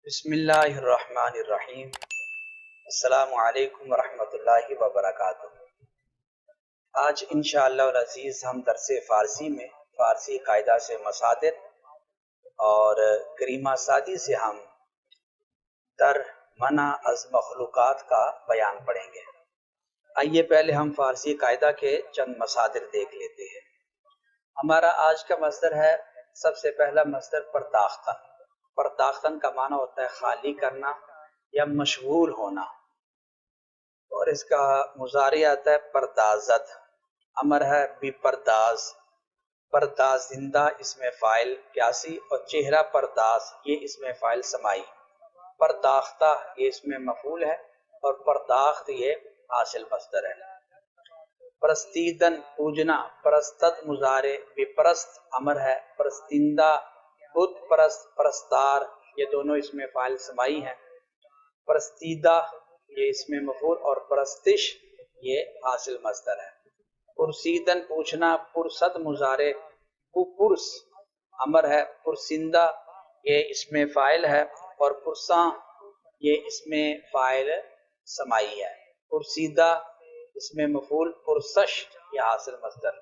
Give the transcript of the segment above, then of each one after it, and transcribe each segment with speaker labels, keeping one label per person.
Speaker 1: بسم اللہ الرحمن الرحیم۔ السلام علیکم ورحمۃ اللہ وبرکاتہ۔ آج انشاءاللہ العزیز ہم درس فارسی میں فارسی قاعدہ سے مصادر اور کریمہ سادی سے ہم در منع از مخلوقات کا بیان پڑھیں گے۔ آئیے پہلے ہم فارسی قاعدہ کے چند مصادر دیکھ لیتے ہیں۔ ہمارا آج کا مصدر ہے، سب سے پہلا مصدر پرداختن۔ پرداختن کا معنی ہوتا ہے خالی کرنا یا مشغول ہونا، اور اس کا مضارع آتا ہے پردازت۔ امر ہے بی پرداز، پردازندہ اس میں فاعل قیاسی اور چہرہ پرداز یہ اس میں فاعل سمائی۔ پرداختہ یہ اس میں مفعول ہے اور پرداخت یہ حاصل مصدر ہے۔ پرستیدن پوجنا، پرستد مضارع، بے پرست امر ہے، پرستندہ بت پرست، پرستار یہ دونوں اس میں فاعل سمائی ہیں۔ پرستیدہ یہ اس میں مفعول اور پرستش یہ حاصل مصدر ہے۔ پرسیدن پوچھنا، پرسد مضارع، پرس امر ہے، پرسندہ یہ اس میں فاعل ہے اور پرساں یہ اس میں فاعل سمائی ہے۔ پرسیدہ اس میں مفعول، پرسش یہ حاصل مصدر۔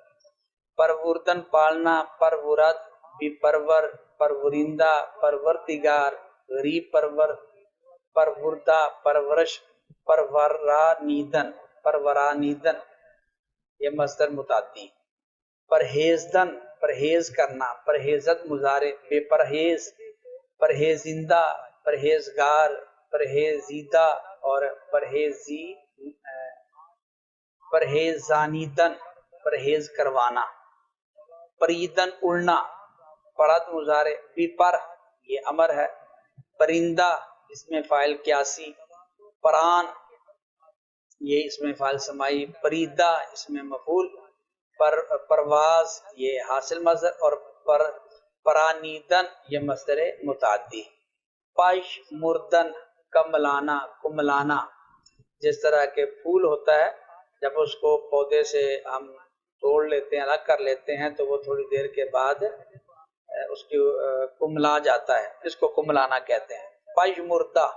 Speaker 1: پروردن پالنا، پرورد، بی پرور، پرورندہ، پروردگار، غریب پرور، پروردہ، پرورش، پرورانیدن، پرورانیدن یہ مصدر متعدی۔ پرہیزدن پرہیز کرنا، پرہیزت مضارع، بے پرہیز، پرہیزندہ، پرہیزگار، پرہیزیدہ اور پرہیزانیدن پرہیز کروانا۔ پریدن اڑنا، پرد مضارع، بی پر یہ امر ہے، پرندہ اس میں فاعل قیاسی، پران یہ اس میں فاعل سمائی، پریدہ اس میں مفعول، پرواز یہ حاصل مصدر اور پرانیدن یہ مصدر متعدی۔ پش مردن کملانا، کملانا جس طرح کے پھول ہوتا ہے جب اس کو پودے سے ہم توڑ لیتے ہیں، الگ کر لیتے ہیں تو وہ تھوڑی دیر کے بعد اس کی کملا جاتا ہے، اس کو کملانا کہتے ہیں۔ پش مردہ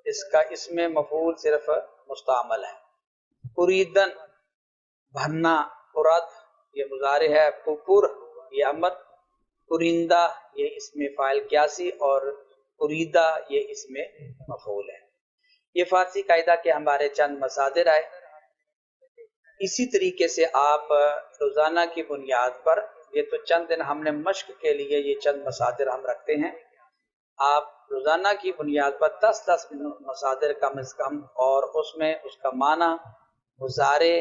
Speaker 1: اس کا اس میں مفعول صرف مستعمل ہے۔ پریدن بھرنا، پرد یہ مضارع ہے، پپر یہ امر، پرندہ یہ اس میں فاعل قیاسی اور پریدہ یہ اس میں مفعول ہے۔ یہ فارسی قاعدہ کے ہمارے چند مصادر آئے۔ اسی طریقے سے آپ روزانہ کی بنیاد پر، یہ تو چند دن ہم نے مشق کے لیے یہ چند مصادر ہم رکھتے ہیں، آپ روزانہ کی بنیاد پر 10 مصادر کم از کم اور اس میں اس کا معنی، مضارع،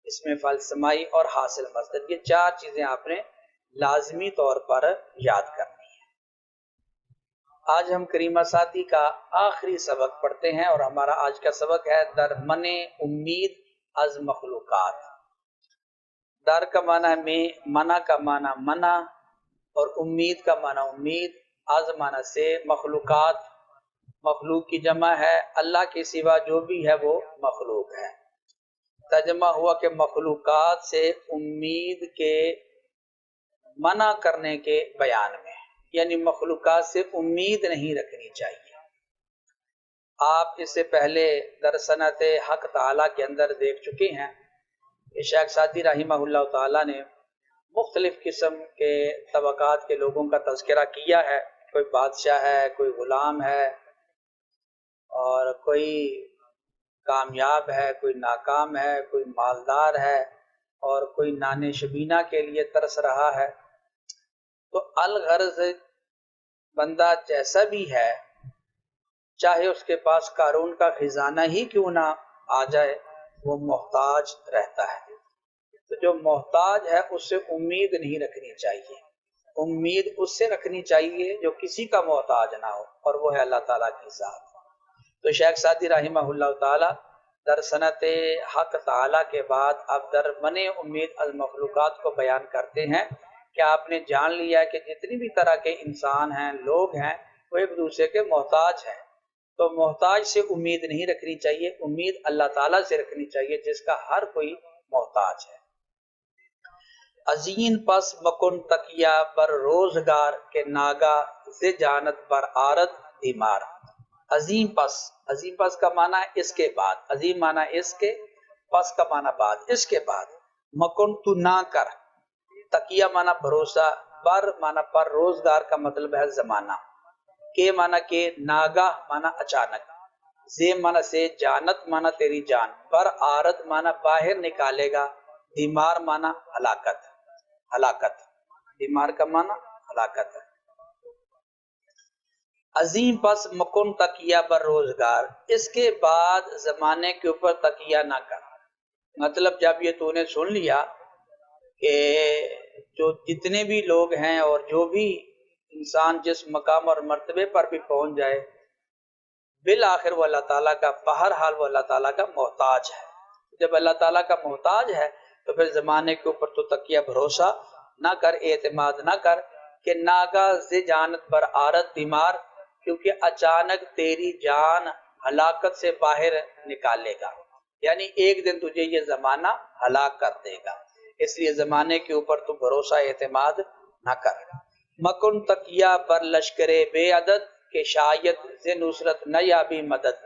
Speaker 1: اس میں فاعل سمائی اور حاصل مصدر یہ 4 چیزیں آپ نے لازمی طور پر یاد کرنی ہے۔ آج ہم کریمہ سادی کا آخری سبق پڑھتے ہیں اور ہمارا آج کا سبق ہے در منع امید از مخلوقات۔ در کا معنی ہے میں، منع کا معنی منع اور امید کا معنی امید، از معنی سے، مخلوقات مخلوق کی جمع ہے، اللہ کے سوا جو بھی ہے وہ مخلوق ہے۔ ترجمہ ہوا کہ مخلوقات سے امید کے منع کرنے کے بیان میں، یعنی مخلوقات سے امید نہیں رکھنی چاہیے۔ آپ اس سے پہلے در صنعت حق تعالیٰ کے اندر دیکھ چکے ہیں کہ شیخ سعدی رحمہ اللہ تعالیٰ نے مختلف قسم کے طبقات کے لوگوں کا تذکرہ کیا ہے۔ کوئی بادشاہ ہے، کوئی غلام ہے، اور کوئی کامیاب ہے، کوئی ناکام ہے، کوئی مالدار ہے اور کوئی نان شبینہ کے لیے ترس رہا ہے۔ تو الغرض بندہ جیسا بھی ہے، چاہے اس کے پاس قارون کا خزانہ ہی کیوں نہ آ جائے، وہ محتاج رہتا ہے۔ تو جو محتاج ہے اس سے امید نہیں رکھنی چاہیے، امید اس سے رکھنی چاہیے جو کسی کا محتاج نہ ہو، اور وہ ہے اللہ تعالیٰ کی ذات۔ تو شیخ سعدی رحمہ اللہ تعالیٰ در صنعت حق تعالیٰ کے بعد اب در منع امید از مخلوقات کو بیان کرتے ہیں کہ آپ نے جان لیا کہ جتنی بھی طرح کے انسان ہیں، لوگ ہیں، وہ ایک دوسرے کے محتاج ہیں۔ تو محتاج سے امید نہیں رکھنی چاہیے، امید اللہ تعالیٰ سے رکھنی چاہیے جس کا ہر کوئی محتاج ہے۔ ازین پس مکن تکیہ بر روزگار کے ناگا ز جانت بر آرد بیمار. عظیم پس کا معنی ہے اس کے بعد. عظیم معنی اس کے، پس کا معنی بعد، اس کے بعد. مکن تو نہ کر. تقیہ معنی بھروسہ، بر معنی پر، روزگار کا مطلب ہے زمانہ. کے معنی کے، ناگاہ معنی اچانک. زی معنی سے، جانت معنی تیری جان. بر آرد معنی باہر نکالے گا. بیمار معنی ہلاکت. بیمار کا معنی ہلاکت ہے. عظیم پس مکن تکیہ بر روزگار، اس کے بعد زمانے کے اوپر تکیہ نہ کر. مطلب جب یہ تو نے سن لیا کہ جو جتنے بھی لوگ ہیں اور جو بھی انسان جس مقام اور مرتبے پر بھی پہنچ جائے، بالآخر وہ اللہ تعالیٰ کا، بہرحال وہ اللہ تعالیٰ کا محتاج ہے. جب اللہ تعالیٰ کا محتاج ہے تو پھر زمانے کے اوپر تو تکیہ بھروسہ نہ کر، اعتماد نہ کر کہ ناگاہ سے جانت بر آرت بیمار، کیونکہ اچانک تیری جان ہلاکت سے باہر نکالے گا. یعنی ایک دن تجھے یہ زمانہ ہلاک کر دے گا، اس لیے زمانے کے اوپر تو بھروسہ اعتماد نہ کر. مکن تکیہ بر لشکر بے عدد، کہ شاید سے نصرت نہ یابی مدد.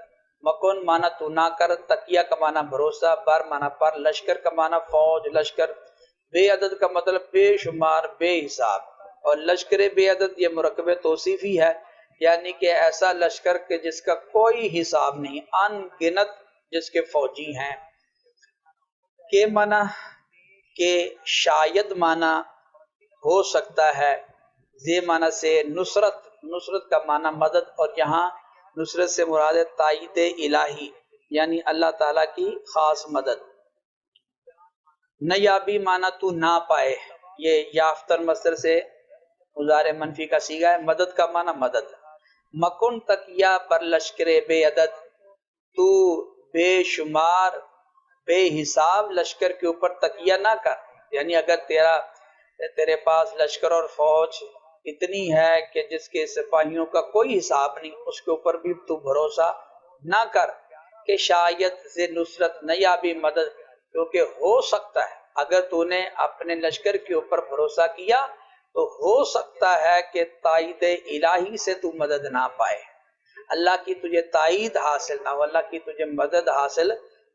Speaker 1: مکن مانا تو نہ کر، تکیہ کا مانا بھروسہ، بر مانا پر، لشکر کا مانا فوج لشکر، بے عدد کا مطلب بے شمار بے حساب. اور لشکر بے عدد یہ مرکب توصیفی ہے، یعنی کہ ایسا لشکر کہ جس کا کوئی حساب نہیں، ان گنت جس کے فوجی ہیں. کہ مانا کہ شاید مانا ہو سکتا ہے، زی مانا سے نصرت، نصرت کا مانا مدد، اور یہاں نصرت سے مراد ہے تائید الہی، یعنی اللہ تعالیٰ کی خاص مدد. نیابی مانا تو نہ پائے، یہ یافتن مصدر سے مضارع منفی کا صیغہ ہے. مدد کا مانا مدد. مکن تکیہ پر لشکر بے عدد، تو بے شمار بے حساب لشکر کے اوپر تکیہ نہ کر. یعنی اگر تیرے پاس لشکر اور فوج اتنی ہے کہ جس کے سپاہیوں کا کوئی حساب نہیں، اس کے اوپر بھی تو بھروسہ نہ کر کہ شاید سے نصرت نہ یابی مدد، کیونکہ ہو سکتا ہے اگر تو نے اپنے لشکر کے اوپر بھروسہ کیا تو ہو سکتا ہے کہ تائید الہی سے تو مدد نہ پائے، اللہ کی تجھے تائید حاصل نہ ہو، اللہ کی تجھے مدد حاصل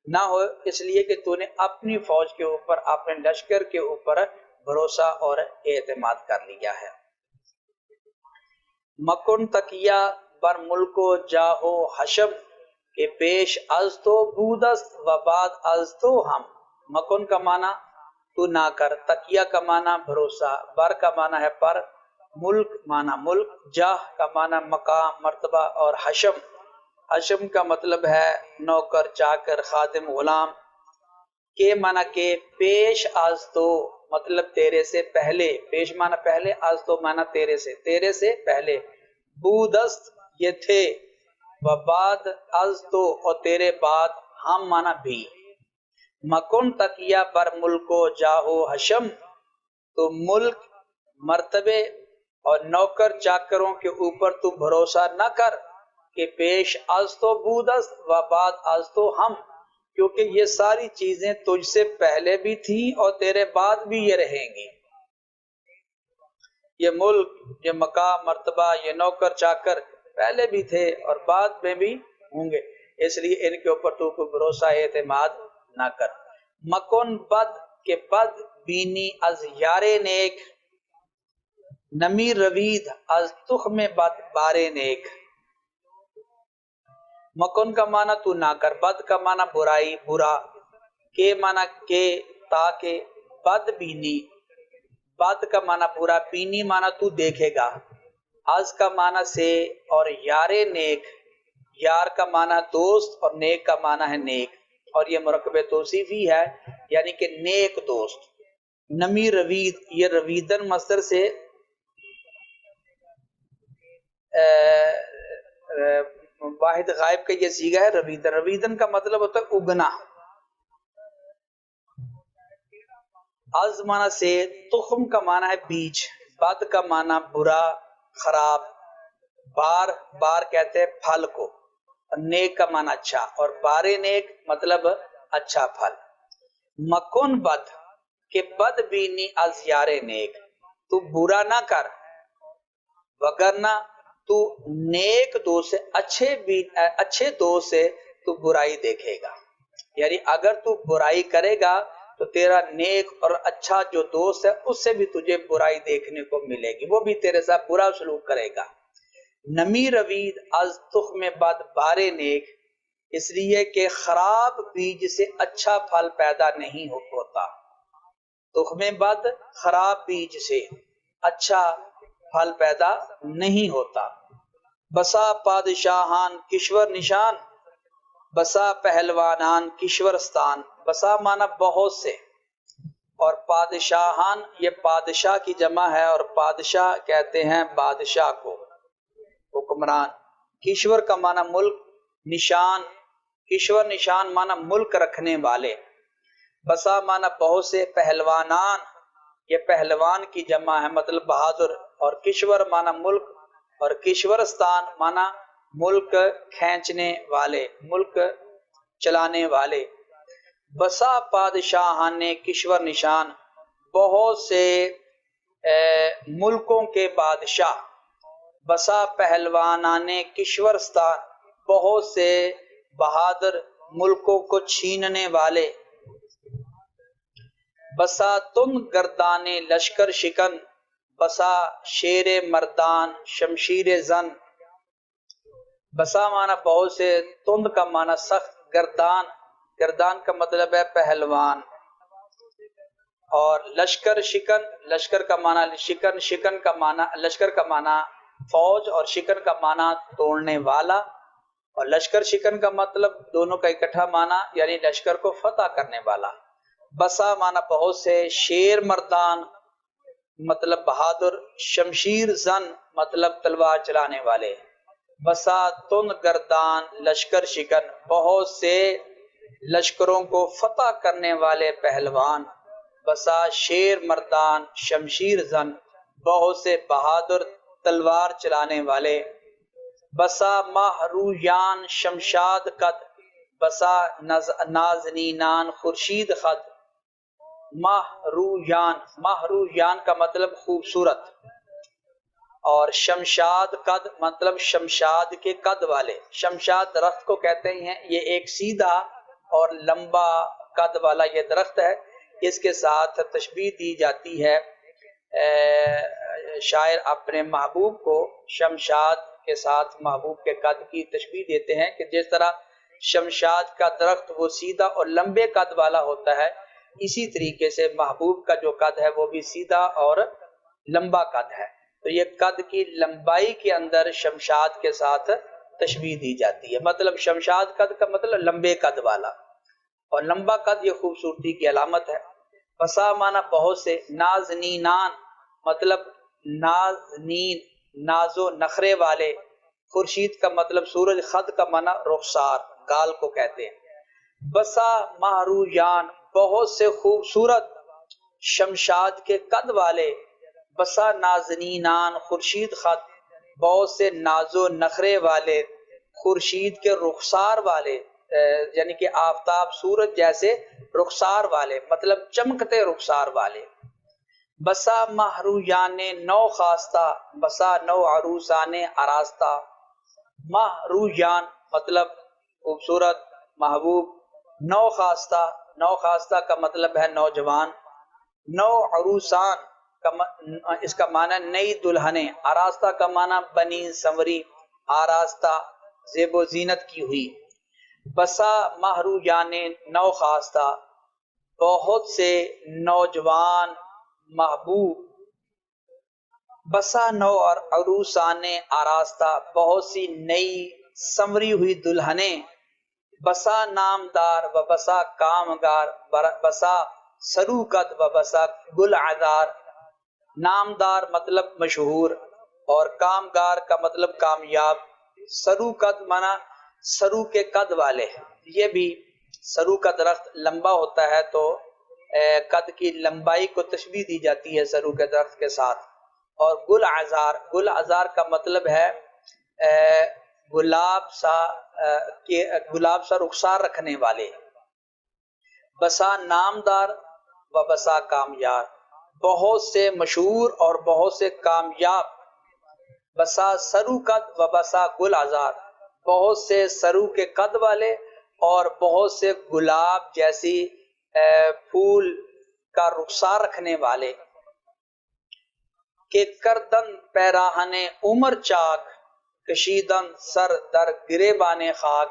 Speaker 1: نہ ہو، اس لیے کہ تو نے اپنی فوج کے اوپر، اپنے لشکر کے اوپر بھروسہ اور اعتماد کر لیا ہے. مکن تکیہ بر ملک و جاہو حشم، کہ پیش از تو بودست و بعد از تو ہم. مکن کا معنی تو نہ کر، تکیہ کا معنی بھروسہ، بر کا معنی ہے پر، ملک معنی ملک، جاہ کا معنی مقام مرتبہ، اور حشم، حشم کا مطلب ہے نوکر چاکر خادم غلام. کے معنی کہ پیش از تو مطلب تیرے سے پہلے، پیش معنی پہلے، از تو معنی تیرے سے پہلے، بودست یہ تھے، و بعد از تو اور تیرے بعد، ہم معنی بھی. مکن تکیہ بر ملک و جاہو حشم، تو ملک، مرتبے اور نوکر چاکروں کے اوپر تو بھروسہ نہ کر کہ پیش از تو بودست و بعد از تو ہم، کیونکہ یہ ساری چیزیں تجھ سے پہلے بھی تھیں اور تیرے بعد بھی یہ رہیں گی. یہ ملک، یہ مقام مرتبہ، یہ نوکر چاکر پہلے بھی تھے اور بعد میں بھی ہوں گے، اس لیے ان کے اوپر تو کوئی بھروسہ اعتماد نہ کر. مکن بد، کہ بد بینی از یار نیک، نمی روید از تخم بد بار نیک. مکن کا معنی تو نہ کر، بد کا معنی برائی برا، کے معنی کے تاکہ، بد بینی بد کا معنی برا، بینی معنی تو دیکھے گا، از کا معنی سے، اور یار نیک، یار کا معنی دوست اور نیک کا معنی ہے نیک، اور یہ مرکب توصیفی ہے یعنی کہ نیک دوست. نمی روید یہ رویدن مصدر سے واحد غائب کا یہ صیغہ ہے رویدن. رویدن کا مطلب ہوتا ہے اگنا. از معنی سے، تخم کا معنی ہے بیج، بد کا معنی برا خراب، بار کہتے ہیں پھل کو، نیک کا معنی اچھا، اور بار نیک مطلب اچھا پھل. مکن بد، کہ بد بینی از یار نیک، تو برا نہ کر، وگرنہ تو نیک دوست سے اچھے دوست سے تو برائی دیکھے گا، یعنی اگر تو برائی کرے گا تو تیرا نیک اور اچھا جو دوست ہے اس سے بھی تجھے برائی دیکھنے کو ملے گی، وہ بھی تیرے ساتھ برا سلوک کرے گا۔ نمی روید از تخم بد بارے نیک، اس لیے کہ خراب بیج سے اچھا پھل پیدا نہیں ہوتا۔ تخم بد خراب بیج سے اچھا پھل پیدا نہیں ہوتا۔ بسا پادشاہان کشور نشان، بسا پہلوانان کشورستان، بسا مانا بہت سے، اور پادشاہان یہ بادشاہ کی جمع ہے، اور بادشاہ کہتے ہیں بادشاہ کو، حکمران۔ کشور کا مانا ملک، نشان، کشور نشان مانا ملک رکھنے والے، بسا مانا بہت سے، پہلوانان یہ پہلوان کی جمع ہے مطلب بہادر، اور کشور مانا ملک، اور کشورستان مانا ملک کھینچنے والے، ملک چلانے والے۔ بسا پادشاہان نے کشور نشان، بہت سے ملکوں کے بادشاہ، بسا پہلوانان کشورستان، بہت سے بہادر ملکوں کو چھیننے والے۔ بسا تند گردان لشکر شکن، بسا شیر مردان شمشیر زن، بسا مانا بہت سے، تند کا مانا سخت، گردان، گردان کا مطلب ہے پہلوان، اور لشکر شکن، لشکر کا مانا شکن، شکن کا مانا لشکر کا مانا فوج، اور شکن کا مانا توڑنے والا، اور لشکر شکن کا مطلب دونوں کا اکٹھا مانا یعنی لشکر کو فتح کرنے والا۔ بسا مانا بہت سے، شیر مردان مطلب بہادر، شمشیر زن مطلب تلوار چلانے والے۔ بسا تند گردان لشکر شکن، بہت سے لشکروں کو فتح کرنے والے پہلوان۔ بسا شیر مردان شمشیر زن، بہت سے بہادر تلوار چلانے والے۔ بسا ماہ رویان شمشاد قد، بسا نازنینان خورشید خد، ماہ رویان، ماہ رویان کا مطلب خوبصورت، اور شمشاد قد مطلب شمشاد کے قد والے، شمشاد درخت کو کہتے ہیں، یہ ایک سیدھا اور لمبا قد والا یہ درخت ہے، اس کے ساتھ تشبیہ دی جاتی ہے، شاعر اپنے محبوب کو شمشاد کے ساتھ محبوب کے قد کی تشبیہ دیتے ہیں کہ جس طرح شمشاد کا درخت وہ سیدھا اور لمبے قد والا ہوتا ہے، اسی طریقے سے محبوب کا جو قد ہے وہ بھی سیدھا اور لمبا قد ہے، تو یہ قد کی لمبائی کے اندر شمشاد کے ساتھ تشبیہ دی جاتی ہے، مطلب شمشاد قد کا مطلب لمبے قد والا، اور لمبا قد یہ خوبصورتی کی علامت ہے۔ بسا مانا بہت سے، نازنینان مطلب نازنین ناز و نخرے والے، خورشید کا مطلب سورج، خد کا مانا رخسار، گال کو کہتے ہیں۔ بسا مہرویان بہت سے خوبصورت شمشاد کے قد والے، بسا نازنینان خورشید خد، بہت سے ناز و نخرے والے خورشید کے رخسار والے، یعنی کہ آفتاب سورج جیسے رخسار والے مطلب چمکتے رخسار والے۔ بسا مہرویان نو خواستہ، بسا نو عروسان آراستہ، مہرویان مطلب خوبصورت محبوب، نو خواستہ، نو خواستہ کا مطلب ہے نوجوان، نو عروسان اس کا معنی نئی دلہنیں، آراستہ کا معنی بنی سنوری، آراستہ زیب و زینت کی ہوئی۔ بسا مہرویان نو خواستہ، بہت سے نوجوان محبوب، بسا نو اور عروسان آراستہ، بہت سی نئی سنوری ہوئی دلہنیں، بسا نامدار و بسا کامگار، بسا سروقت و بسا گل عذار، نامدار مطلب مشہور اور کامگار کا مطلب کامیاب، سروقت مانا سرو کے قد والے، یہ بھی سرو کا درخت لمبا ہوتا ہے تو قد کی لمبائی کو تشبیہ دی جاتی ہے سرو کے درخت کے ساتھ، اور گل عذار، گل عذار کا مطلب ہے گلاب سا رخسار رکھنے والے۔ بسا نامدار و بسا کامیاب، بہت سے مشہور اور بہت سے کامیاب بسا سرو قد و بسا گل آزاد، بہت سے سرو کے قد والے اور بہت سے گلاب جیسی پھول کا رخسار رکھنے والے، کہ کردن پیراہن عمر چاک، کشیدن سر در گریبان خاک۔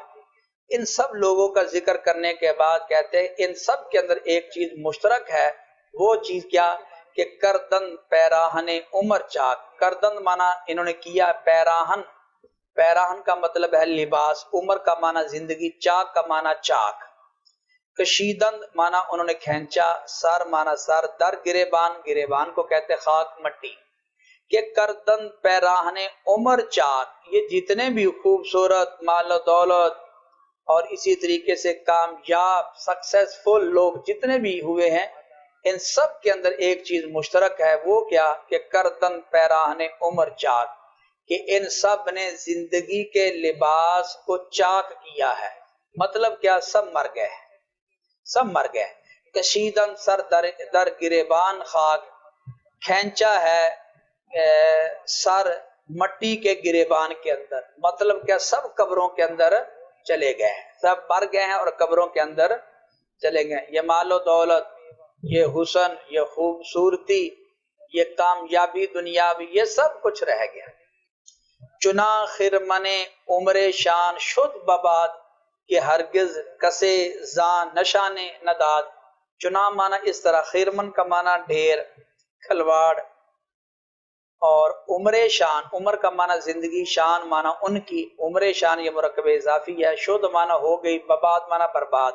Speaker 1: ان سب لوگوں کا ذکر کرنے کے بعد کہتے ہیں ان سب کے اندر ایک چیز مشترک ہے، وہ چیز کیا کہ کردن پیراہن عمر چاک۔ کردن مانا انہوں نے کیا پیراہن، پیراہن کا مطلب ہے لباس، عمر کا مانا زندگی، چاک کا مانا چاک، کشیدن مانا انہوں نے کھینچا، سر مانا سر، در گریبان، گریبان کو کہتے خاک مٹی، کہ کردن پیراہن عمر چاک۔ یہ جتنے بھی خوبصورت، مال و دولت اور اسی طریقے سے کامیاب سکسیسفل لوگ جتنے بھی ہوئے ہیں، ان سب کے اندر ایک چیز مشترک ہے، وہ کیا کہ کردن پیراہن عمر چاک، کہ ان سب نے زندگی کے لباس کو چاک کیا ہے۔ مطلب کیا؟ سب مر گئے، سب مر گئے۔ کشیدن سر در گریبان خاک، کھینچا ہے سر مٹی کے گریبان کے اندر، مطلب کیا؟ سب قبروں کے اندر چلے گئے ہیں، سب مر گئے ہیں اور قبروں کے اندر چلے گئے۔ یہ مال و دولت، یہ حسن، یہ خوبصورتی، یہ کامیابی دنیاوی، یہ سب کچھ رہ گیا۔ چنا خرمن عمر شان شد بباد، کہ ہرگز کسے زان نشان نداد۔ چنا مانا اس طرح، خرمن کا مانا ڈھیر، کھلواڑ، اور عمر شان، عمر کا مانا زندگی، شان مانا ان کی، عمر شان یہ مرکب اضافی ہے، شد مانا ہو گئی، بباد مانا برباد،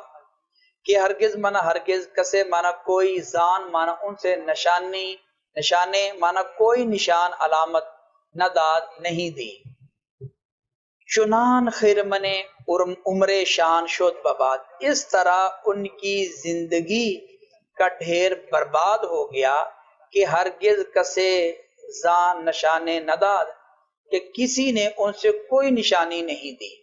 Speaker 1: کہ ہرگز مانا ہرگز، کسے مانا کوئی، زان مانا ان سے، نشانی نشانے مانا کوئی نشان علامت، نداد نہیں دی۔ چنان خرمن عمر شان شد بباد، اس طرح ان کی زندگی کا ڈھیر برباد ہو گیا، کہ ہرگز کسے زان نشانے نداد، کہ کسی نے ان سے کوئی نشانی نہیں دی،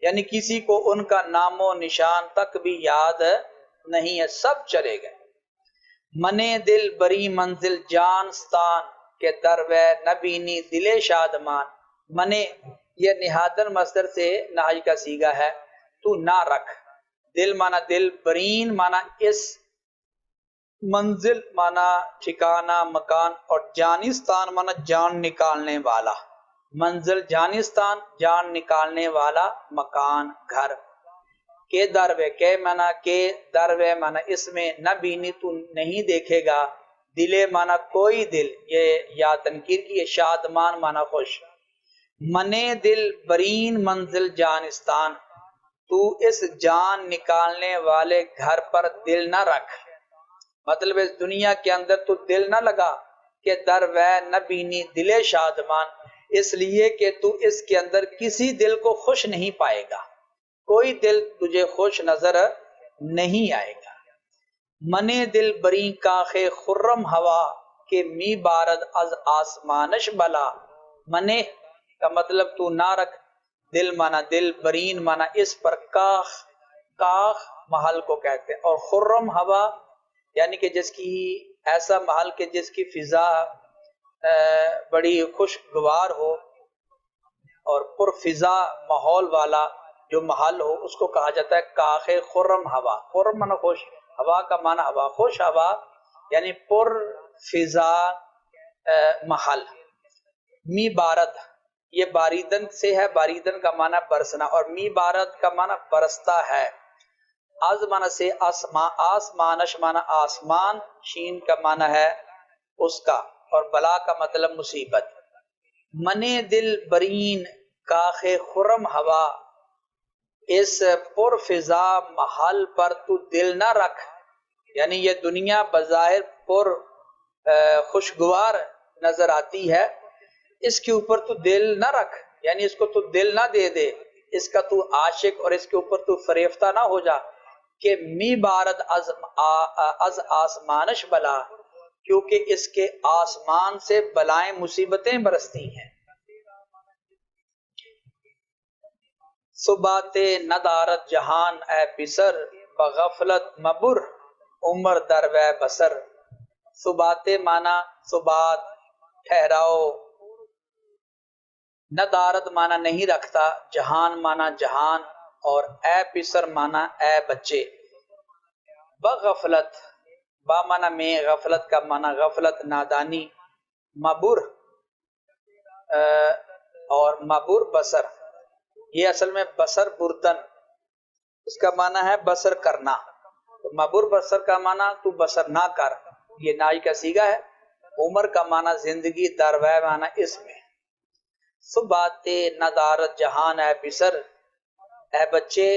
Speaker 1: یعنی کسی کو ان کا نام و نشان تک بھی یاد نہیں ہے، سب چلے گئے۔ منے دل بری منزل جانستان، کے دروے نبینی دل شادمان۔ منے یہ نہادن مصدر سے نہج کا صیغہ ہے، تو نہ رکھ، دل مانا دل، برین مانا اس، منزل مانا ٹھکانہ مکان، اور جانستان مانا جان نکالنے والا، منزل جانستان جان نکالنے والا، مکان گھر، کے دروے، کے مانا کے، دروے مانا اس میں، نہ بینی تو نہیں دیکھے گا، دلے مانا کوئی دل، یہ یا تنکیر کی، شادمان مانا خوش۔ منے دل برین منزل جانستان، تو اس جان نکالنے والے گھر پر دل نہ رکھ، مطلب اس دنیا کے اندر تو دل نہ لگا، کہ دروے نہ بینی دل شادمان، اس لیے کہ تو اس کے اندر کسی دل کو خوش نہیں پائے گا، کوئی دل تجھے خوش نظر نہیں آئے گا۔ منے دل بری کاخ خرم ہوا، کہ می بارد از آسمانش بلا۔ منے کا مطلب تو نہ رکھ، دل مانا دل، برین مانا اس پر، کاخ، کاخ محل کو کہتے ہیں، اور خرم ہوا یعنی کہ جس کی، ایسا محل کہ جس کی فضا بڑی خوشگوار ہو اور پر فضا ماحول والا جو محل ہو، اس کو کہا جاتا ہے کاخ خرم ہوا۔ خرم مانا خوش، ہوا کا مانا ہوا، خوش ہوا یعنی پر فضا محل۔ می بارد یہ باریدن سے ہے، باریدن کا مانا برسنا، اور می بارد کا مانا برستا ہے۔ از مانا سے آسمان، آسمانش مانا آسمان، شین کا مانا ہے اس کا، اور بلا کا مطلب مصیبت۔ منے دل برین کاخ خرم ہوا، اس پر فضا محل پر تو دل نہ رکھ، یعنی یہ دنیا بظاہر پر خوشگوار نظر آتی ہے، اس کے اوپر تو دل نہ رکھ، یعنی اس کو تو دل نہ دے دے، اس کا تو عاشق اور اس کے اوپر تو فریفتہ نہ ہو جا، کہ می بارد از آسمانش بلا، کیونکہ اس کے آسمان سے بلائیں مصیبتیں برستی ہیں۔ صبات ندارت جہان اے پسر، بغفلت مبر عمر دروے بسر۔ صبات مانا صبات ٹھہراؤ، ندارت مانا نہیں رکھتا، جہان مانا جہان، اور اے پسر مانا اے بچے۔ بغفلت، با مانا میں، غفلت کا مانا غفلت نادانی، مبر اور مبر بصر، یہ اصل میں بصر بردن، اس کا معنی ہے بصر کرنا، مبر بصر کا معنی تو بصر نہ کر، یہ نائی کا صیغہ ہے۔ عمر کا معنی زندگی، دروے معنی اس میں۔ صبات ندارت جہان اے پسر، اے بچے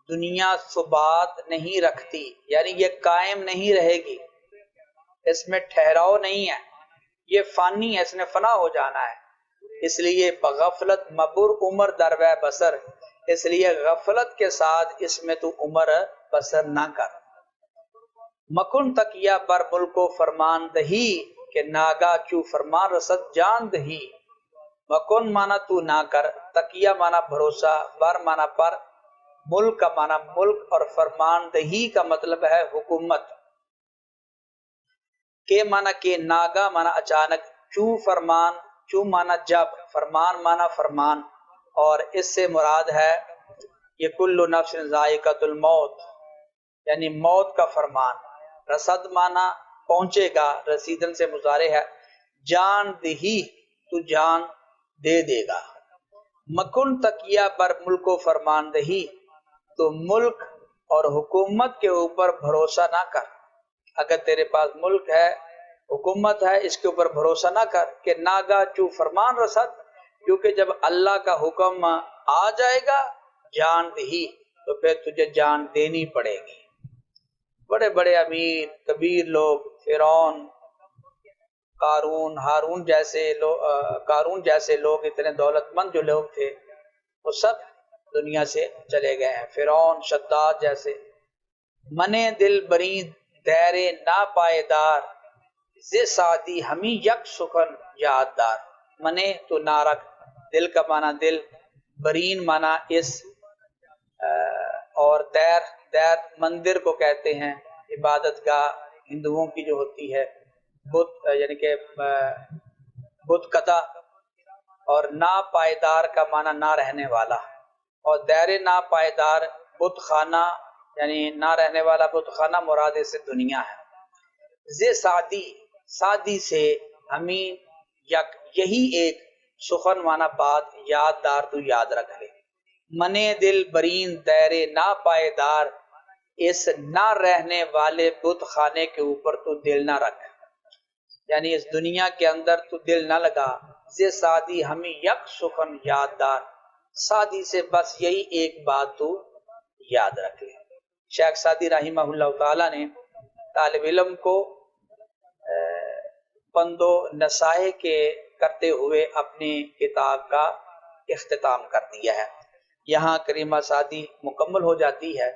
Speaker 1: دنیا ثبات نہیں رکھتی، یعنی یہ قائم نہیں رہے گی، اس میں ٹھہراؤ نہیں ہے، یہ فانی ہے، اس نے فنا ہو جانا ہے، اس لیے بغفلت مبر عمر دروے بصر، اس لیے غفلت کے ساتھ اس میں تو عمر بسر نہ کر۔ مکن تکیہ بر ملک و فرمان دہی، کہ ناگا چو فرمان رسد جان دہی۔ مکن مانا تو نہ کر، تکیہ مانا بھروسہ، بر مانا پر، ملک کا مانا ملک، اور فرمان دہی کا مطلب ہے حکومت۔ کہ مانا کہ، ناگا مانا اچانک، چو فرمان، چو مانا جب، فرمان مانا فرمان، اور اس سے مراد ہے یہ کل نفس ذائقۃ الموت، یعنی موت کا فرمان۔ رسد مانا پہنچے گا، رسیدن سے مضارع ہے، جان دہی تو جان دے دے گا۔ مکن تکیہ بر ملک و فرمان دہی، تو ملک اور حکومت کے اوپر بھروسہ نہ کر، اگر تیرے پاس ملک ہے، حکومت ہے، اس کے اوپر بھروسہ نہ کر، کہ ناگا چو فرمان رسد، کیونکہ جب اللہ کا حکم آ جائے گا جان دہی، تو پھر تجھے جان دینی پڑے گی۔ بڑے بڑے امیر کبیر لوگ، فرعون، قارون جیسے لوگ، اتنے دولت مند جو لوگ تھے، وہ سب دنیا سے چلے گئے ہیں، فرعون، شداد جیسے۔ منے دل برین دیر نا پائیدار، زی سعدی ہمیں یک سخن یاددار۔ منے تو نہ رکھ، دل کا معنی دل، برین معنی اس، اور دیر مندر کو کہتے ہیں، عبادت گاہ ہندوؤں کی جو ہوتی ہے، بت یعنی کہ بت کتا، اور نا پائیدار کا معنی نہ رہنے والا، اور دیر نا پائیدار بت خانہ، یعنی نہ رہنے والا بت خانہ مراد سے دنیا ہے۔ زی سعدی، سعدی سے، ہمیں یک، یہی ایک، سخن مانا بات، یاددار تو یاد رکھ لے۔ منے دل برین دیر نا پائیدار، اس نہ رہنے والے بت خانے کے اوپر تو دل نہ رکھ، یعنی اس دنیا کے اندر تو دل نہ لگا۔ زی سعدی ہمیں یک سخن یاددار، سعدی سے بس یہی ایک بات تو یاد رکھ لے۔ شیخ سعدی رحمہ اللہ تعالیٰ نے طالب علم کو پند و نصائح کے کرتے ہوئے اپنی کتاب کا اختتام کر دیا ہے۔ یہاں کریمہ سعدی مکمل ہو جاتی ہے۔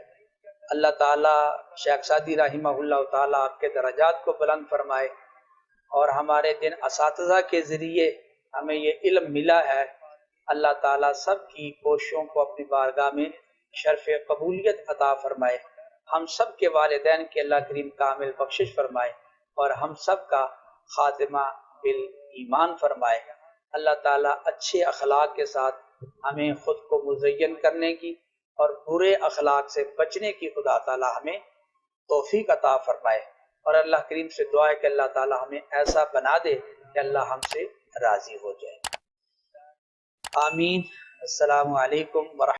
Speaker 1: اللہ تعالیٰ شیخ سعدی رحمہ اللہ تعالیٰ آپ کے درجات کو بلند فرمائے، اور ہمارے جن اساتذہ کے ذریعے ہمیں یہ علم ملا ہے، اللہ تعالیٰ سب کی کوششوں کو اپنی بارگاہ میں شرف قبولیت عطا فرمائے، ہم سب کے والدین کے اللہ کریم کامل بخشش فرمائے، اور ہم سب کا خاتمہ بالایمان فرمائے۔ اللہ تعالیٰ اچھے اخلاق کے ساتھ ہمیں خود کو مزین کرنے کی اور برے اخلاق سے بچنے کی خدا تعالیٰ ہمیں توفیق عطا فرمائے، اور اللہ کریم سے دعا ہے کہ اللہ تعالیٰ ہمیں ایسا بنا دے کہ اللہ ہم سے راضی ہو جائے۔ آمین۔ السلام علیکم ورحمۃ اللہ۔